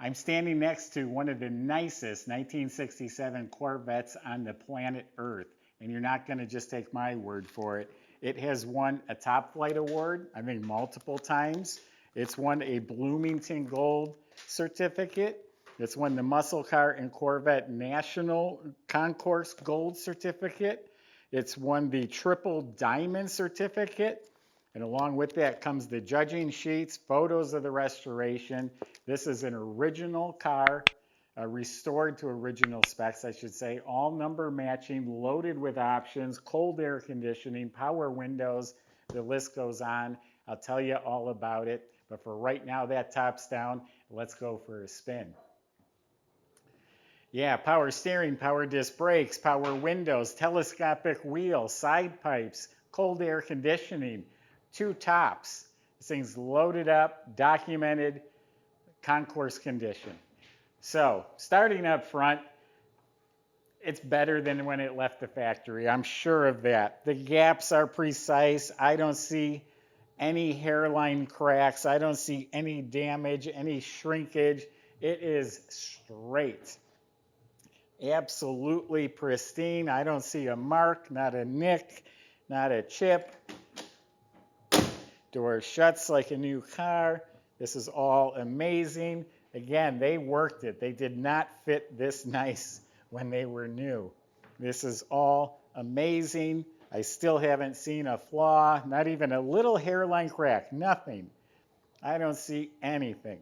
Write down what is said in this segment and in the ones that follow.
I'm standing next to one of the nicest 1967 Corvettes on the planet Earth, and you're not going to just take my word for it. It has won a Top Flight award, I think multiple times. It's won a Bloomington Gold Certificate. It's won the Muscle Car and Corvette National Concours Gold Certificate. It's won the Triple Diamond Certificate. And along with that comes the judging sheets, photos of the restoration. This is an original car, restored to original specs, I should say, all number matching, loaded with options, cold air conditioning, power windows, the list goes on. I'll tell you all about it. But for right now, that top's down. Let's go for a spin. Yeah, power steering, power disc brakes, power windows, telescopic wheels, side pipes, cold air conditioning, 2 tops. This thing's loaded up, documented, concourse condition. So, starting up front, it's better than when it left the factory. I'm sure of that. The gaps are precise. I don't see any hairline cracks. I don't see any damage, any shrinkage. It is straight. Absolutely pristine. I don't see a mark, not a nick, not a chip. Door shuts like a new car. This is all amazing. Again, they worked it. They did not fit this nice when they were new. This is all amazing. I still haven't seen a flaw, not even a little hairline crack, nothing. I don't see anything.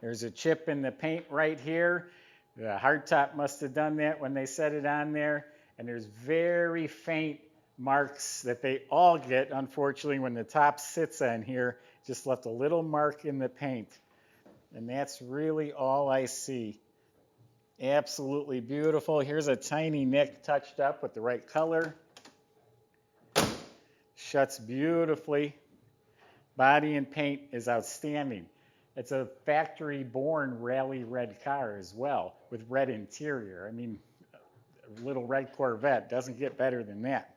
There's a chip in the paint right here. The hardtop must have done that when they set it on there. And there's very faint marks that they all get, unfortunately, when the top sits on here. Just left a little mark in the paint. And that's really all I see. Absolutely beautiful. Here's a tiny nick touched up with the right color. Shuts beautifully. Body and paint is outstanding. It's a factory-born rally red car as well, with red interior. I mean, a little red Corvette doesn't get better than that.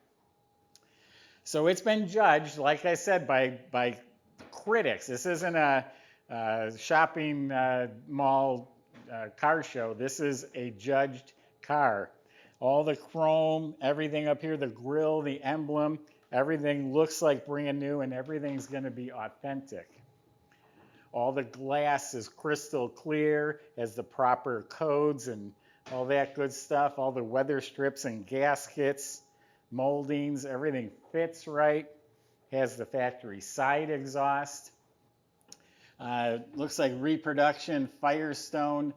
So it's been judged, like I said, by critics. This isn't a shopping mall car show. This is a judged car. All the chrome, everything up here, the grille, the emblem, everything looks like brand new, and everything's going to be authentic. All the glass is crystal clear, has the proper codes and all that good stuff. All the weather strips and gaskets, moldings, everything fits right. Has the factory side exhaust. Looks like reproduction Firestone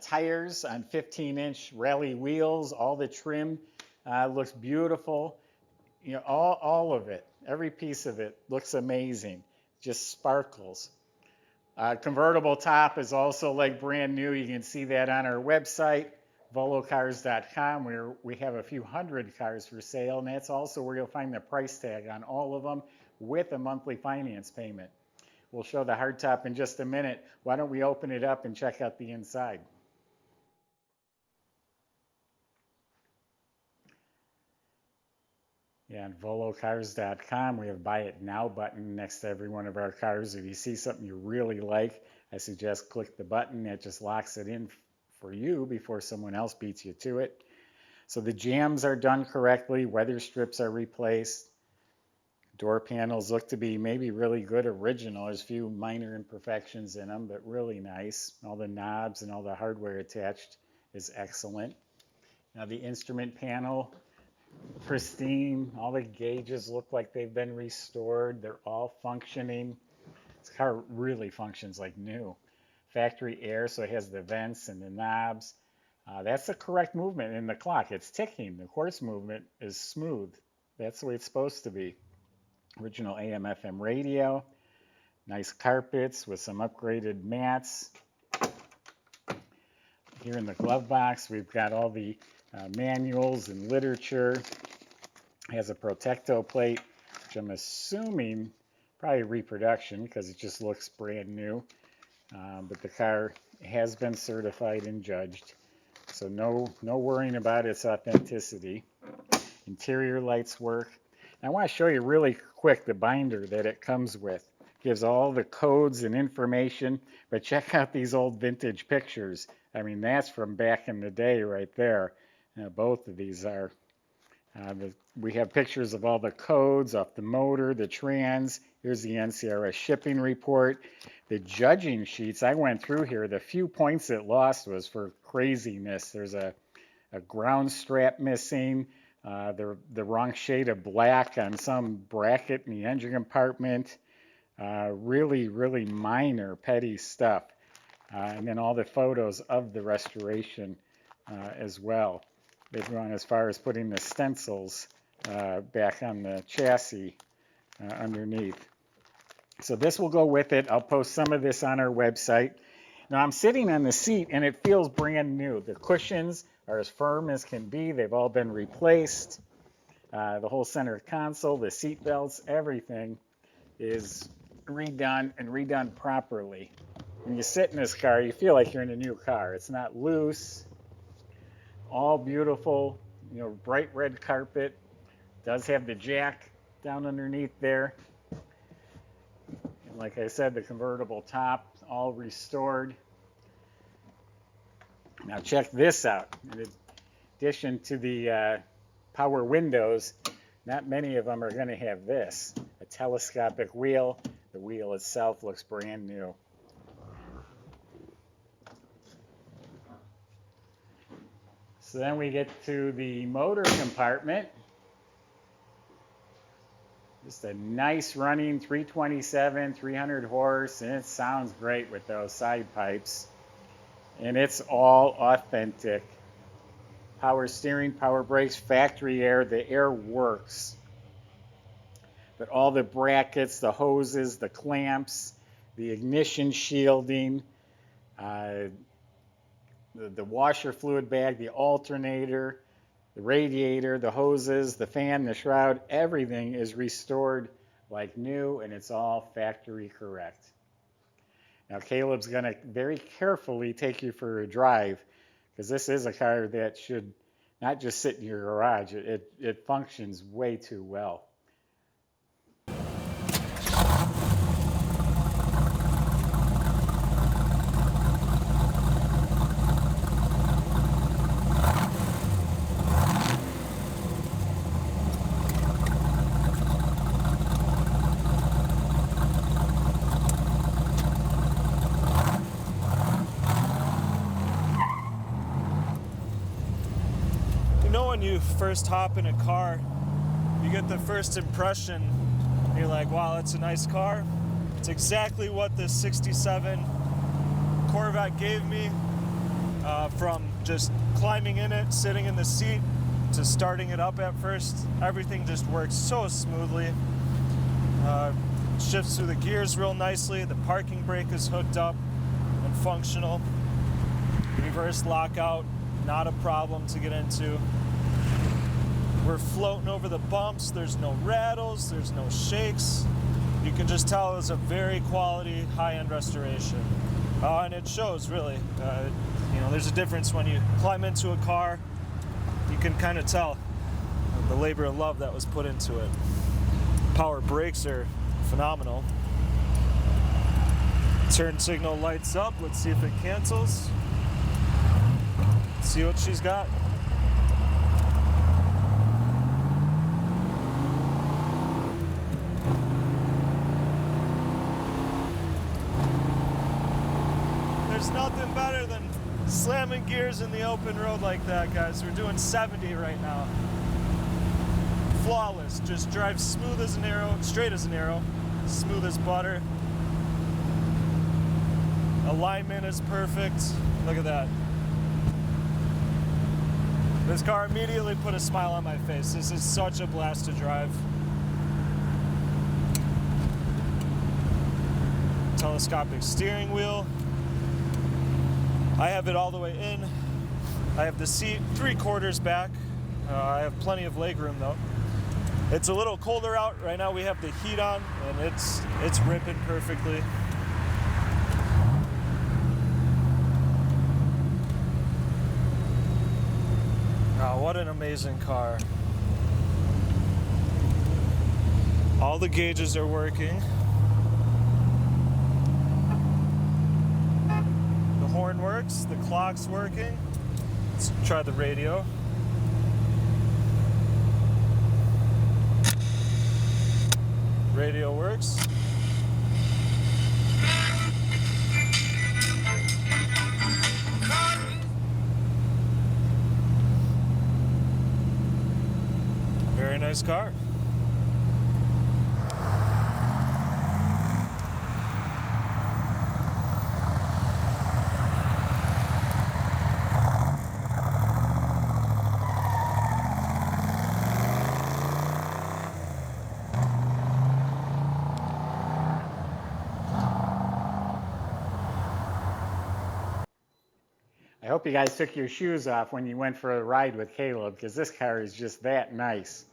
tires on 15-inch rally wheels. All the trim looks beautiful. You know, all of it, every piece of it looks amazing. Just sparkles. Convertible top is also like brand new. You can see that on our website, volocars.com, where we have a few hundred cars for sale, and that's also where you'll find the price tag on all of them with a monthly finance payment. We'll show the hardtop in just a minute. Why don't we open it up and check out the inside? Yeah, on volocars.com, we have a Buy It Now button next to every one of our cars. If you see something you really like, I suggest click the button. That just locks it in for you before someone else beats you to it. So the jams are done correctly. Weather strips are replaced. Door panels look to be maybe really good original. There's a few minor imperfections in them, but really nice. All the knobs and all the hardware attached is excellent. Now the instrument panel, pristine. All the gauges look like they've been restored. They're all functioning. This car really functions like new. Factory air, so it has the vents and the knobs. That's the correct movement in the clock. It's ticking. The quartz movement is smooth. That's the way it's supposed to be. Original AM/FM radio. Nice carpets with some upgraded mats. Here in the glove box, we've got all the manuals and literature. It has a Protecto plate, which I'm assuming probably reproduction because it just looks brand new. But the car has been certified and judged, so no worrying about its authenticity. Interior lights work. And I want to show you really quick the binder that it comes with. gives all the codes and information. But check out these old vintage pictures. I mean, that's from back in the day right there. Both of these are. We have pictures of all the codes off the motor, the trans. Here's the NCRS shipping report. The judging sheets, I went through here. The few points it lost was for craziness. There's a ground strap missing, the wrong shade of black on some bracket in the engine compartment. Really, really minor, petty stuff. And then all the photos of the restoration as well. They've gone as far as putting the stencils back on the chassis underneath. So this will go with it. I'll post some of this on our website. Now I'm sitting on the seat and it feels brand new. The cushions are as firm as can be. They've all been replaced. The whole center console, the seat belts, everything is redone and redone properly. When you sit in this car, you feel like you're in a new car. It's not loose. All beautiful, bright red carpet. Does have the jack down underneath there. And like I said, the convertible top, all restored. Now check this out. In addition to the power windows, not many of them are going to have this. A telescopic wheel. The wheel itself looks brand new. So then we get to the motor compartment. Just a nice running 327, 300 horse, and it sounds great with those side pipes. And it's all authentic. Power steering, power brakes, factory air, the air works. But all the brackets, the hoses, the clamps, the ignition shielding, the washer fluid bag, the alternator, the radiator, the hoses, the fan, the shroud, everything is restored like new, and it's all factory correct. Now Caleb's going to very carefully take you for a drive, because this is a car that should not just sit in your garage. It functions way too well. When you first hop in a car, you get the first impression. You're like, wow, that's a nice car. It's exactly what the 67 Corvette gave me, from just climbing in it, sitting in the seat, to starting it up at first. Everything just works so smoothly. Shifts through the gears real nicely. The parking brake is hooked up and functional. Reverse lockout, not a problem to get into. We're floating over the bumps. There's no rattles, there's no shakes. You can just tell it's a very quality, high-end restoration. And it shows, really. There's a difference when you climb into a car. You can kind of tell the labor and love that was put into it. Power brakes are phenomenal. Turn signal lights up. Let's see if it cancels. See what she's got. There's nothing better than slamming gears in the open road like that, guys. We're doing 70 right now. Flawless. Just drives smooth as an arrow, straight as an arrow, smooth as butter. Alignment is perfect. Look at that. This car immediately put a smile on my face. This is such a blast to drive. Telescopic steering wheel. I have it all the way in. I have the seat 3/4 back. I have plenty of leg room though. It's a little colder out. Right now we have the heat on and it's ripping perfectly. Oh, what an amazing car. All the gauges are working. works, the clock's working. Let's try the radio. Radio works. Very nice car. I hope you guys took your shoes off when you went for a ride with Caleb, because this car is just that nice.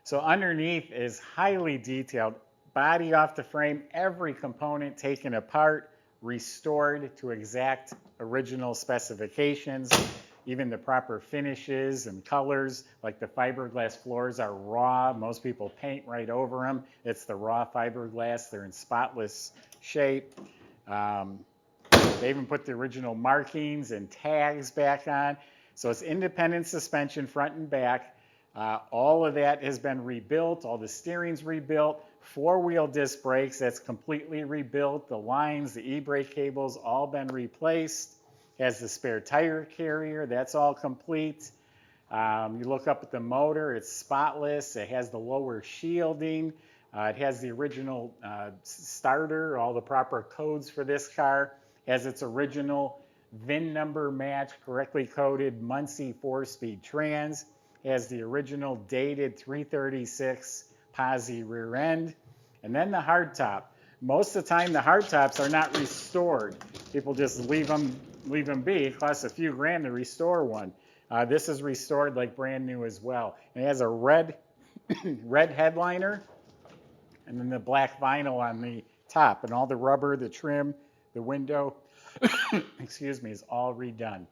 So underneath is highly detailed, body off the frame, every component taken apart, restored to exact original specifications, even the proper finishes and colors, like the fiberglass floors are raw. Most people paint right over them. It's the raw fiberglass. They're in spotless shape. They even put the original markings and tags back on. So it's independent suspension front and back. All of that has been rebuilt. All the steering's rebuilt. Four-wheel disc brakes, that's completely rebuilt. The lines, the e-brake cables, all been replaced. Has the spare tire carrier, that's all complete. You look up at the motor, it's spotless. It has the lower shielding. It has the original starter, all the proper codes for this car. Has its original VIN number match, correctly coded Muncie 4-speed trans. Has the original dated 336 posi rear end. And then the hardtop. Most of the time the hardtops are not restored. People just leave them be. It costs a few grand to restore one. This is restored like brand new as well. And it has a red headliner and then the black vinyl on the top. And all the rubber, the trim, the window, excuse me, is all redone.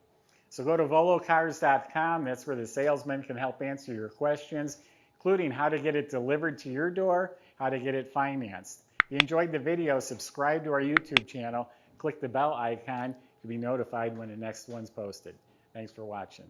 So go to volocars.com. That's where the salesman can help answer your questions, including how to get it delivered to your door, how to get it financed. If you enjoyed the video, subscribe to our YouTube channel, click the bell icon to be notified when the next one's posted. Thanks for watching.